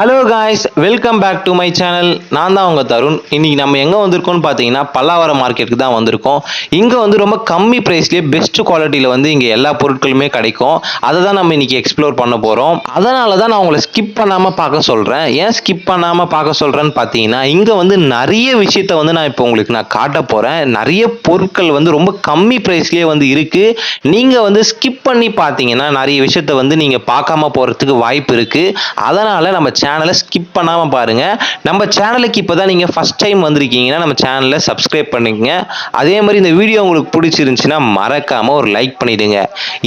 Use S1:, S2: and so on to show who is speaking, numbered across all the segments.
S1: Hello guys, welcome back to my channel. நான் தான் உங்கள் தருண். இன்றைக்கி நம்ம எங்கே வந்திருக்கோம்னு பார்த்தீங்கன்னா பல்லாவரம் மார்க்கெட்டுக்கு தான் வந்திருக்கோம். இங்கே வந்து ரொம்ப கம்மி ப்ரைஸ்லேயே பெஸ்ட் குவாலிட்டியில் வந்து இங்கே எல்லா பொருட்களுமே கிடைக்கும். அதை தான் நம்ம இன்றைக்கி எக்ஸ்ப்ளோர் பண்ண போகிறோம். அதனால தான் நான் உங்களை ஸ்கிப் பண்ணாமல் பார்க்க சொல்கிறேன். ஏன் ஸ்கிப் பண்ணாமல் பார்க்க சொல்கிறேன்னு பார்த்தீங்கன்னா இங்கே வந்து நிறைய விஷயத்த வந்து நான் இப்போ உங்களுக்கு காட்ட போகிறேன். நிறைய பொருட்கள் வந்து ரொம்ப கம்மி ப்ரைஸ்லேயே வந்து இருக்குது. நீங்கள் வந்து ஸ்கிப் பண்ணி பார்த்தீங்கன்னா நிறைய விஷயத்த வந்து நீங்கள் பார்க்காம போகிறதுக்கு வாய்ப்பு இருக்குது. அதனால் நம்ம சேனலை ஸ்கிப் பண்ணாமல் பாருங்கள். நம்ம சேனலுக்கு இப்போ தான் நீங்கள் ஃபஸ்ட் டைம் வந்திருக்கீங்கன்னா நம்ம சேனலை சப்ஸ்கிரைப் பண்ணிக்கங்க. அதே மாதிரி இந்த வீடியோ உங்களுக்கு பிடிச்சிருந்துச்சுன்னா மறக்காமல் ஒரு லைக் பண்ணிவிடுங்க.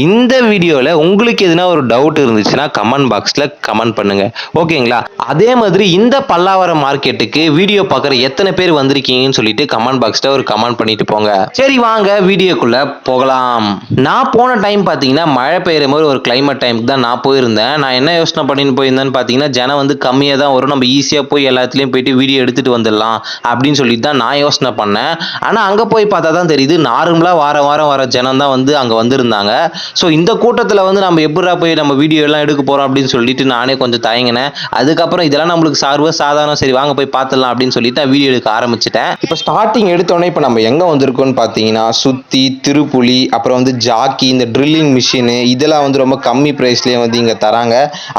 S1: இந்த வீடியோவில் உங்களுக்கு எதுனா ஒரு டவுட் இருந்துச்சுன்னா கமெண்ட் பாக்ஸில் கமெண்ட் பண்ணுங்கள், ஓகேங்களா? அதே மாதிரி இந்த பல்லாவரம் மார்க்கெட்டுக்கு வீடியோ பார்க்குற எத்தனை பேர் வந்திருக்கீங்கன்னு சொல்லிட்டு கமெண்ட் பாக்ஸில் ஒரு கமெண்ட் பண்ணிட்டு போங்க. சரி, வாங்க வீடியோக்குள்ளே போகலாம். நான் போன டைம் பார்த்தீங்கன்னா மழை பெய்கிற மாதிரி ஒரு கிளைமேட் டைமுக்கு தான் நான் போயிருந்தேன். நான் என்ன யோசனை பண்ணிட்டு போயிருந்தேன்னு பார்த்தீங்கன்னா ஜனம் வந்து கம்மியாக தான் வரும், நம்ம ஈஸியாக போய் எல்லாத்துலேயும் போயிட்டு வீடியோ எடுத்துகிட்டு வந்துடலாம் அப்படின்னு சொல்லிட்டு தான் நான் யோசனை பண்ணேன். ஆனால் அங்கே போய் பார்த்தா தான் தெரியுது நார்மலாக வாரம் வர ஜனம் தான் வந்து அங்கே வந்திருந்தாங்க. ஸோ இந்த கூட்டத்தில் வந்து நம்ம எப்படா போய் நம்ம வீடியோ எல்லாம் எடுக்க போகிறோம் அப்படின்னு சொல்லிட்டு நானே கொஞ்சம் தயங்கினேன். அதுக்கப்புறம் இதெல்லாம் நம்மளுக்கு சாதாரணம், சரி வாங்க போய் பார்த்துடலாம் அப்படின்னு சொல்லிட்டு நான் வீடியோ எடுக்க ஆரம்பிச்சிட்டேன். இப்போ ஸ்டார்டிங் எடுத்தோடனே இப்போ நம்ம எங்கே வந்திருக்கோம்னு பார்த்தீங்கன்னா சுத்தி, திருப்புலி, அப்புறம் வந்து ஜாக்கி, இந்த ட்ரில்லிங் மிஷினு இதெல்லாம் வந்து ரொம்ப கம்மி ப்ரைஸ்லேயே வந்து இங்கே தராங்க.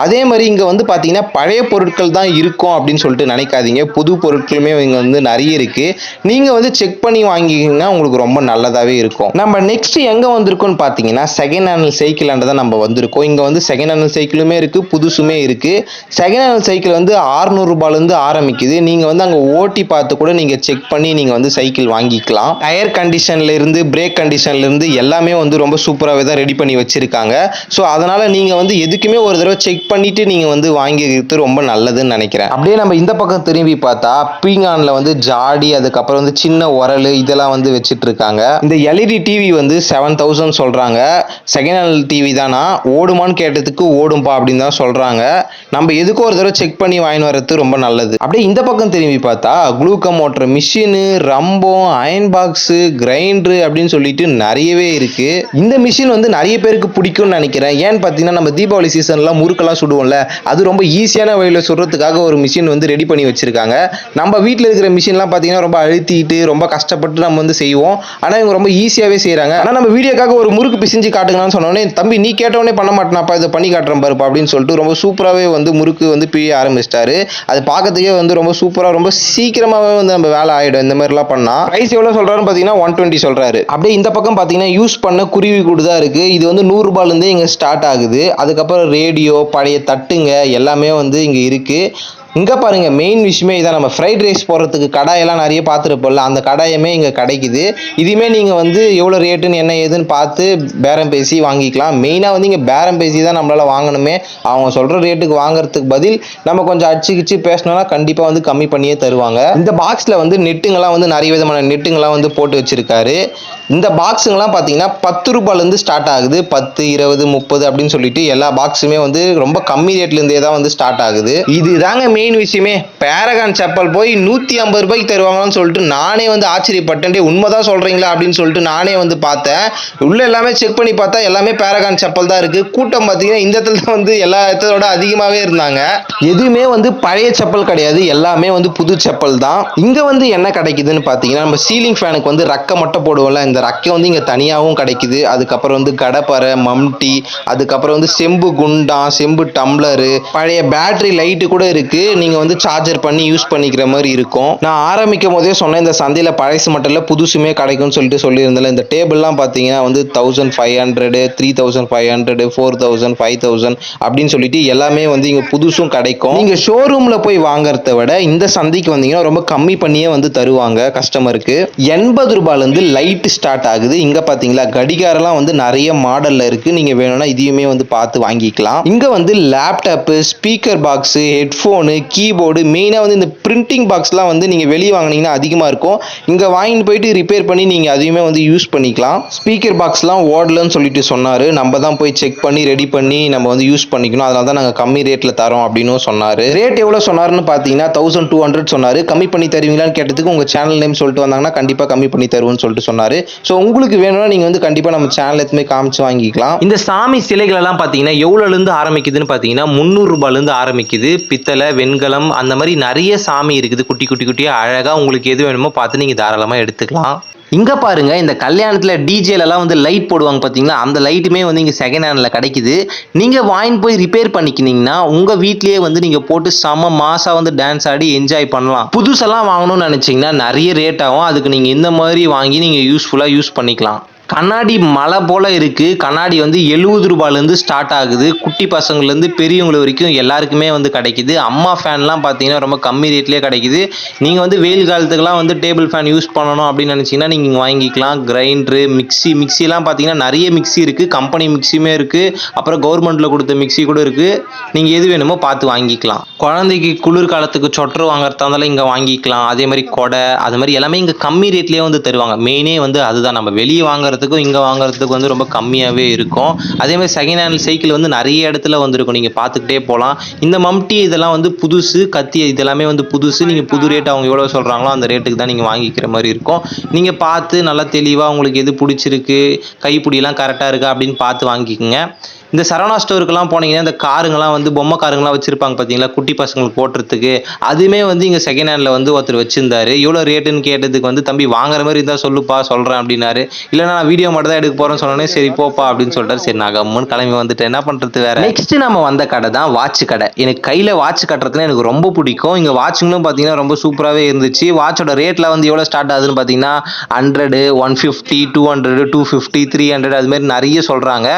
S1: அதே மாதிரி இங்கே வந்து பார்த்தீங்கன்னா பழைய பொருட்கள் தான் இருக்கும் அப்படின்னு சொல்லிட்டு நினைக்காதீங்க. புது பொருட்களுமே இங்கே வந்து நிறைய இருக்குது. நீங்கள் வந்து செக் பண்ணி வாங்கிக்கிங்கன்னா உங்களுக்கு ரொம்ப நல்லதாகவே இருக்கும். நம்ம நெக்ஸ்ட் எங்கே வந்திருக்கோம்னு பார்த்தீங்கன்னா செகண்ட் ஹேண்ட் சைக்கிள் தான் நம்ம வந்திருக்கோம். இங்கே வந்து செகண்ட் ஹேண்ட் சைக்கிளுமே இருக்குது, புதுசுமே இருக்குது. செகண்ட் ஹேண்ட் சைக்கிள் வந்து 600 ரூபாயிலேருந்து ஆரம்பிக்குது. நீங்கள் வந்து அங்கே ஓட்டி பார்த்து கூட நீங்கள் செக் பண்ணி நீங்கள் வந்து சைக்கிள் வாங்கிக்கலாம். டயர் கண்டிஷன்ல இருந்து பிரேக் கண்டிஷன்ல இருந்து எல்லாமே வந்து ரொம்ப சூப்பராகவே தான் ரெடி பண்ணி வச்சிருக்காங்க. ஸோ அதனால நீங்கள் வந்து எதுக்குமே ஒரு தடவை செக் பண்ணிட்டு நீங்கள் வந்து வாங்கிக்கிறது ரொம்ப நல்லதுன்னு நினைக்கிறேன். அப்படியே நம்ம இந்த பக்கம் திரும்பி பார்த்தா பீங்கான்ல வந்து ஜாடி, அதுக்கப்புறம் வந்து சின்ன உரல் இதெல்லாம் வந்து வச்சிட்டு இருக்காங்க. இந்த எல்இடி டிவி வந்து 7000 சொல்றாங்க. செகண்ட் ஹேண்ட் டிவி தானா, ஓடுமான்னு கேட்டதுக்கு ஓடும்பா அப்படின்னு தான் சொல்றாங்க. நம்ம எதுக்கும் ஒரு தடவை செக் பண்ணி வாங்கிட்டு வர்றது ரொம்ப நல்லது. அப்படியே இந்த பக்கம் திரும்பி பார்த்தா குளூக்கம் ஓட்டுற மிஷினு, ரம்பம், அயன் பாக்ஸ், கிரைண்டர் அப்படின்னு சொல்லிட்டு நிறையவே இருக்கு. இந்த மிஷின் வந்து நிறைய பேருக்கு பிடிக்கும்னு நினைக்கிறேன். ஏன்னு பார்த்தீங்கன்னா நம்ம தீபாவளி சீசன்லாம் முறுக்கெல்லாம் சுடுவோம்ல, அது ரொம்ப ஈஸியான வழியில் சுடுறதுக்காக ஒரு மிஷின் வந்து ரெடி பண்ணி வச்சிருக்காங்க. நம்ம வீட்டில் இருக்கிற மிஷின்லாம் பார்த்தீங்கன்னா ரொம்ப அழுத்திட்டு ரொம்ப கஷ்டப்பட்டு நம்ம வந்து செய்வோம். ஆனால் இவங்க ரொம்ப ஈஸியாகவே செய்கிறாங்க. ஆனால் நம்ம வீடியோக்காக ஒரு முறுக்கு பிசிஞ்சு காட்டுங்கன்னு சொன்னோடனே தம்பி நீ கேட்டவொடனே பண்ண மாட்டேனாப்பா, இதை பண்ணி காட்டுறேன் பாருப்பா அப்படின்னு சொல்லிட்டு ரொம்ப சூப்பராகவே வந்து முறுக்கு வந்து பிழிய ஆரம்பிச்சிட்டாரு. அது பார்க்கறதுக்கே வந்து ரொம்ப சூப்பராக ரொம்ப சீக்கிரமாகவே வந்து நம்ம வேலை ஆகிடும். இந்த மாதிரிலாம் பண்ணால் ப்ரைஸ் எவ்வளோ சொல்கிறாருன்னு பார்த்தீங்கன்னா 120 சொல்கிறாரு. அப்படியே இந்த பக்கம் பார்த்தீங்கன்னா யூஸ் பண்ண குருவி கூடு தான் இருக்குது. இது வந்து 100 ரூபாயிலேருந்தே இங்கே ஸ்டார்ட் ஆகுது. அதுக்கப்புறம் ரேடியோ, பழைய தட்டுங்க எல்லாமே வந்து இங்கே இருக்குது. இங்கே பாருங்கள், மெயின் விஷயமே இதான். நம்ம ஃப்ரைட் ரைஸ் போடுறதுக்கு கடாயெல்லாம் நிறைய பார்த்துருப்போம்ல, அந்த கடாயமே இங்கே கிடைக்குது. இதுவுமே நீங்கள் வந்து எவ்வளோ ரேட்டுன்னு என்ன ஏதுன்னு பார்த்து பேரம் பேசி வாங்கிக்கலாம். மெயினாக வந்து இங்கே பேரம் பேசி தான் நம்மளால் வாங்கணுமே. அவங்க சொல்கிற ரேட்டுக்கு வாங்குறதுக்கு பதில் நம்ம கொஞ்சம் அடிச்சுக்கிச்சு பேசினோம்னா கண்டிப்பாக வந்து கம்மி பண்ணியே தருவாங்க. இந்த பாக்ஸில் வந்து நெட்டுங்கெல்லாம் வந்து நிறைய விதமான நெட்டுங்கெல்லாம் வந்து போட்டு வச்சுருக்காரு. இந்த பாக்ஸுங்கெல்லாம் பார்த்தீங்கன்னா 10 ரூபாயிலேருந்து ஸ்டார்ட் ஆகுது. 10, 20, 30 அப்படின்னு சொல்லிட்டு எல்லா பாக்ஸுமே வந்து ரொம்ப கம்மி ரேட்லேருந்தே தான் வந்து ஸ்டார்ட் ஆகுது. இது தாங்க மெயின் விஷயமே. பேரகான் செப்பல் போய் 150 ரூபாய்க்கு தருவாங்கன்னு சொல்லிட்டு நானே வந்து ஆச்சரியப்பட்டேன். உண்மைதான் சொல்கிறீங்களா அப்படின்னு சொல்லிட்டு நானே வந்து பார்த்தேன். உள்ள எல்லாமே செக் பண்ணி பார்த்தா எல்லாமே பேரகான் செப்பல் தான் இருக்குது. கூட்டம் பார்த்தீங்கன்னா இந்த இடத்துல தான் வந்து எல்லா இடத்தோட அதிகமாகவே இருந்தாங்க. எதுவுமே வந்து பழைய செப்பல் கிடையாது, எல்லாமே வந்து புது செப்பல் தான். இங்கே வந்து என்ன கிடைக்குதுன்னு பார்த்தீங்கன்னா நம்ம சீலிங் ஃபேனுக்கு வந்து ரக்கை மட்டும் போடுவோம்ல, இந்த ரக்கை வந்து இங்கே தனியாகவும் கிடைக்குது. அதுக்கப்புறம் வந்து கடப்பறை, மம்டி, அதுக்கப்புறம் வந்து செம்பு குண்டா, செம்பு டம்ளரு, பழைய பேட்டரி லைட்டு கூட இருக்குது. நீங்கள் வந்து சார்ஜர் பண்ணி யூஸ் பண்ணிக்கிற மாதிரி இருக்கும். நான் ஆரம்பிக்கும் போதே சொன்னேன் இந்த சந்தையில் பழசு மட்டும் இல்லை புதுசுமே கிடைக்கும்னு சொல்லிட்டு சொல்லியிருந்தேன். இந்த டேபிள்லாம் பார்த்தீங்கன்னா வந்து 1500, 3500, 4000, 5000 அப்படின்னு சொல்லிட்டு எல்லாமே வந்து இங்கே புதுசும் கிடைக்கும். நீங்கள் ஷோரூமில் போய் வாங்குறத விட இந்த சந்தைக்கு வந்தீங்கன்னா ரொம்ப கம்மி பண்ணியே வந்து தருவாங்க கஸ்டமருக்கு. 80 ரூபாயிலேருந்து லைட்டு ஸ்டார்ட் ஆகுது. இங்கே பார்த்தீங்களா கடிகாரம்லாம் வந்து நிறைய மாடலில் இருக்குது. நீங்கள் வேணும்னா இதையுமே வந்து பார்த்து வாங்கிக்கலாம். இங்கே வந்து laptop, speaker box, headphone, keyboard, மெயினாக வந்து இந்த பிரிண்டிங் பாக்ஸ்லாம் வந்து நீங்கள் வெளியே வாங்கினீங்கன்னா அதிகமாக இருக்கும். இங்கே வாங்கிட்டு போயிட்டு ரிப்பேர் பண்ணி நீங்கள் அதையுமே வந்து யூஸ் பண்ணிக்கலாம். ஸ்பீக்கர் பாக்ஸ்லாம் ஓடலன்னு சொல்லிட்டு சொன்னார். நம்ம தான் போய் செக் பண்ணி ரெடி பண்ணி நம்ம வந்து யூஸ் பண்ணிக்கணும். அதனால தான் நாங்கள் கம்மி ரேட்டில் தரோம் அப்படின்னு சொன்னார். ரேட் எவ்வளோ சொன்னார்னு பார்த்தீங்கன்னா 1200 சொன்னார். கம்மி பண்ணி தருவீங்களான்னு கேட்டதுக்கு உங்கள் சேனல் நேம் சொல்லிட்டு வந்தாங்கன்னா கண்டிப்பாக கம்மி பண்ணி தருவோம்னு சொல்லிட்டு சொன்னார். ஸோ உங்களுக்கு வேணும்னா நீங்கள் வந்து கண்டிப்பாக நம்ம சேனல் எதுவுமே காமிச்சு வாங்கிக்கலாம். இந்த சாமி சிலைகள் எல்லாம் பார்த்தீங்கன்னா எவ்வளோலேருந்து ஆரம்பிக்குதுன்னு பார்த்தீங்கன்னா 300 ரூபாயிலேருந்து ஆரம்பிக்குது. பித்தளை, வெண்கலம் அந்த மாதிரி நிறைய சாமி இருக்குது. குட்டி குட்டி குட்டியாக அழகாக உங்களுக்கு எது வேணுமோ பார்த்து நீங்கள் தாராளமாக எடுத்துக்கலாம். இங்க பாருங்க, இந்த கல்யாணத்துல டிஜேலலாம் வந்து லைட் போடுவாங்க பார்த்தீங்களா, அந்த லைட்டுமே வந்து இங்கே செகண்ட் ஹேண்டில் கிடைக்குது. நீங்கள் வாங்கிட்டு போய் ரிப்பேர் பண்ணிக்கினீங்கன்னா உங்கள் வீட்லேயே வந்து நீங்கள் போட்டு செம்ம மாசா வந்து டான்ஸ் ஆடி என்ஜாய் பண்ணலாம். புதுசெல்லாம் வாங்கணும்னு நினச்சிங்கன்னா நிறைய ரேட் ஆகும். அதுக்கு நீங்கள் இந்த மாதிரி வாங்கி நீங்கள் யூஸ்ஃபுல்லாக யூஸ் பண்ணிக்கலாம். கண்ணாடி மலை போல இருக்கு. கண்ணாடி வந்து 70 ரூபாயிலேருந்து ஸ்டார்ட் ஆகுது. குட்டி பசங்கள்லேருந்து பெரியவங்க வரைக்கும் எல்லாருக்குமே வந்து கிடைக்குது. அம்மா ஃபேன்லாம் பார்த்தீங்கன்னா ரொம்ப கம்மி ரேட்லேயே கிடைக்குது. நீங்கள் வந்து வெயில் காலத்துக்குலாம் வந்து டேபிள் ஃபேன் யூஸ் பண்ணணும் அப்படின்னு நினச்சிங்கன்னா நீங்கள் இங்கே வாங்கிக்கலாம். கிரைண்டரு, மிக்சிலாம் பார்த்தீங்கன்னா நிறைய மிக்சி இருக்குது. கம்பெனி மிக்சியுமே இருக்குது. அப்புறம் கவர்மெண்ட்டில் கொடுத்த மிக்சி கூட இருக்குது. நீங்கள் எது வேணுமோ பார்த்து வாங்கிக்கலாம். குழந்தைக்கு குளிர் காலத்துக்கு சொட்டர் வாங்குறதா இருந்தாலும் இங்கே வாங்கிக்கலாம். அதே மாதிரி கொடை, அது மாதிரி எல்லாமே இங்கே கம்மி ரேட்லேயே வந்து தருவாங்க. மெயினே வந்து அதுதான், நம்ம வெளியே வாங்குறதுக்கும் இங்கே வாங்குறதுக்கு வந்து ரொம்ப கம்மியாகவே இருக்கும். அதே மாதிரி செகண்ட் ஹேண்ட் சைக்கிள் வந்து நிறைய இடத்துல வந்துருக்கும். நீங்கள் பார்த்துக்கிட்டே போகலாம். இந்த மம்டி இதெல்லாம் வந்து புதுசு, கத்தி இதெல்லாமே வந்து புதுசு. நீங்கள் புது ரேட் அவங்க எவ்வளோ சொல்கிறாங்களோ அந்த ரேட்டுக்கு தான் நீங்கள் வாங்கிக்கிற மாதிரி இருக்கும். நீங்கள் பார்த்து நல்லா தெளிவாக உங்களுக்கு எது பிடிச்சிருக்கு, கைப்பிடியெல்லாம் கரெக்டாக இருக்கா அப்படின்னு பார்த்து வாங்கிக்கோங்க. இந்த சரவணா ஸ்டோருக்குலாம் போனீங்கன்னா இந்த காருங்கெல்லாம் வந்து பொம்மை காருங்கெல்லாம் வச்சுருப்பாங்க பார்த்தீங்களா, குட்டி பசங்களுக்கு போட்டுறதுக்கு. அதுவுமே வந்து இங்கே செகண்ட் ஹேண்டில் வந்து ஒருத்தர் வச்சுருந்தாரு. எவ்வளோ ரேட்டுன்னு கேட்டதுக்கு வந்து தம்பி வாங்குற மாதிரி இருந்தால் சொல்லுப்பா சொல்கிறேன் அப்படின்னாரு. இல்லைனா நான் வீடியோ மட்டும் தான் எடுக்க போகிறேன்னு சொன்னோன்னே சரி போப்பா அப்படின்னு சொல்லிட்டாரு. சரி நான் கம்முன்னு கிளம்பி வந்துட்டு என்ன பண்ணுறது வேறு. நெக்ஸ்ட் நம்ம வந்த கடை தான் வாட்ச் கடை. எனக்கு கையில் வாட்ச் கட்டுறதுனா எனக்கு ரொம்ப பிடிக்கும். இங்கே வாட்சுங்களும் பார்த்தீங்கன்னா ரொம்ப சூப்பராகவே இருந்துச்சு. வாட்சோட ரேட்டில் வந்து எவ்வளோ ஸ்டார்ட் ஆகுதுன்னு பார்த்தீங்கன்னா 100, 150, 200, 250, 300 அது மாதிரி நிறைய சொல்கிறாங்க.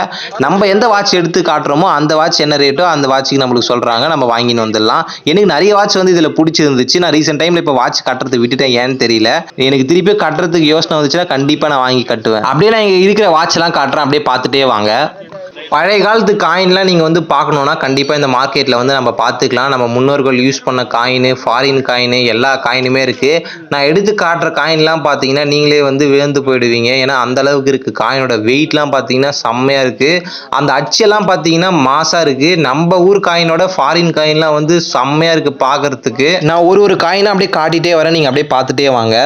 S1: நம்ம எந்த வாட்ச் எடுத்து காட்டுறோமோ அந்த வாட்ச் என்ன ரேட்டோ அந்த வாட்சுக்கு நம்மளுக்கு சொல்றாங்க, நம்ம வாங்கின்னு வந்துடலாம். எனக்கு நிறைய வாட்ச் வந்து இதுல பிடிச்சிருந்துச்சு. நான் ரீசெண்ட் டைம்ல இப்போ வாட்ச் கட்டுறது விட்டுட்டேன், ஏன்னு தெரியல. எனக்கு திருப்பி கட்டுறதுக்கு யோசனை வந்துச்சுன்னா கண்டிப்பா நான் வாங்கி கட்டுவேன். அப்படியே நான் இங்க இருக்கிற வாட்ச் எல்லாம் காட்டுறேன், அப்படியே பார்த்துட்டே வாங்க. பழைய காலத்து காயின்லாம் நீங்கள் வந்து பார்க்கணுன்னா கண்டிப்பாக இந்த மார்க்கெட்டில் வந்து நம்ம பார்த்துக்கலாம். நம்ம முன்னோர்கள் யூஸ் பண்ண காயின், ஃபாரின் காயின் எல்லா காயினுமே இருக்குது. நான் எடுத்து காட்டுற காயின்லாம் பார்த்தீங்கன்னா நீங்களே வந்து வியந்து போயிடுவீங்க. ஏன்னா அந்த அளவுக்கு இருக்குது. காயினோட வெயிட்லாம் பார்த்தீங்கன்னா செம்மையாக இருக்குது. அந்த அச்செல்லாம் பார்த்தீங்கன்னா மாசாக இருக்குது. நம்ம ஊர் காயினோட ஃபாரின் காயின்லாம் வந்து செம்மையாக இருக்குது பார்க்குறதுக்கு. நான் ஒரு காயினாக அப்படியே காட்டிகிட்டே வரேன், நீங்கள் அப்படியே பார்த்துட்டே வாங்க.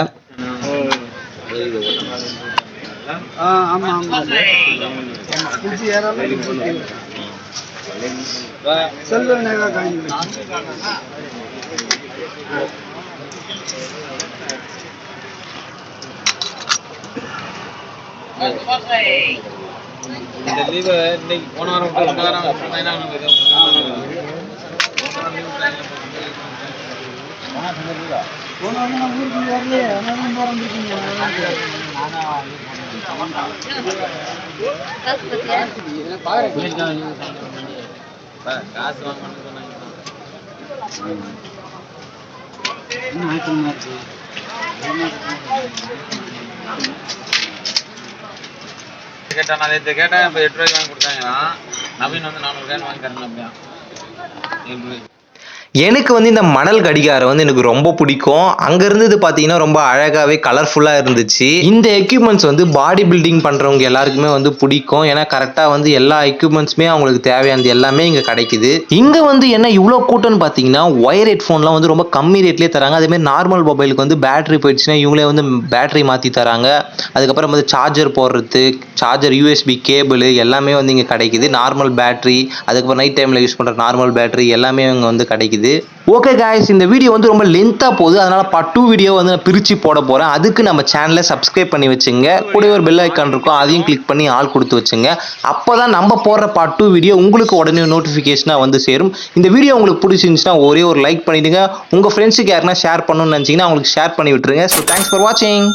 S2: கேட்டா நான் இதை கேட்டேன், இப்போ 8 ரூபாய்க்கு வாங்கி கொடுத்தாங்கன்னா நவீன் வந்து 400 ரூபாய் வாங்கி தரணும். அப்படியா
S1: எனக்கு வந்து இந்த மணல் கடிகாரம் வந்து எனக்கு ரொம்ப பிடிக்கும். அங்க இருந்தது பார்த்தீங்கன்னா ரொம்ப அழகாவே கலர்ஃபுல்லாக இருந்துச்சு. இந்த எக்யூப்மெண்ட்ஸ் வந்து பாடி பில்டிங் பண்ணுறவங்க எல்லாருக்குமே வந்து பிடிக்கும். ஏன்னா கரெக்டாக வந்து எல்லா எக்யூப்மெண்ட்ஸுமே அவங்களுக்கு தேவையானது எல்லாமே இங்கே கிடைக்குது. இங்கே வந்து என்ன இவ்வளோ கூட்டம்னு பார்த்தீங்கன்னா ஒயர் ஹெட்ஃபோன்லாம் வந்து ரொம்ப கம்மி ரேட்லேயே தராங்க. அதேமாதிரி நார்மல் மொபைலுக்கு வந்து பேட்டரி போயிடுச்சுன்னா இவங்களே வந்து பேட்டரி மாற்றி தராங்க. அதுக்கப்புறம் வந்து சார்ஜர் போடுறது, சார்ஜர் யூஎஸ்பி கேபிள் எல்லாமே வந்து இங்கே கிடைக்குது. நார்மல் பேட்டரி, அதுக்கப்புறம் நைட் டைமில் யூஸ் பண்ணுற நார்மல் பேட்டரி எல்லாமே இங்கே வந்து கிடைக்குது. ஓகே காய்ஸ், இந்த வீடியோ வந்து ரொம்ப லென்த்தாக போகுது. அதனால பார்ட் 2 வீடியோ வந்து நான் பிரித்து போட போகிறேன். அதுக்கு நம்ம சேனலை சப்ஸ்கிரைப் பண்ணி வச்சுங்க. கூட ஒரு பெல் ஐக்கான் இருக்கும், அதையும் கிளிக் பண்ணி ஆல் கொடுத்து வச்சுங்க. அப்போ தான் நம்ம போடுற பார்ட் 2 வீடியோ உங்களுக்கு உடனே நோட்டிஃபிகேஷனாக வந்து சேரும். இந்த வீடியோ உங்களுக்கு பிடிச்சிருந்துச்சுன்னா ஒரே ஒரு லைக் பண்ணிவிடுங்க. உங்கள் ஃப்ரெண்ட்ஸுக்கு யாருன்னா ஷேர் பண்ணணும்னு நினச்சிங்கன்னா அவங்களுக்கு ஷேர் பண்ணி விட்டுருங்க. ஸோ தேங்க்ஸ் ஃபார் வாட்சிங்.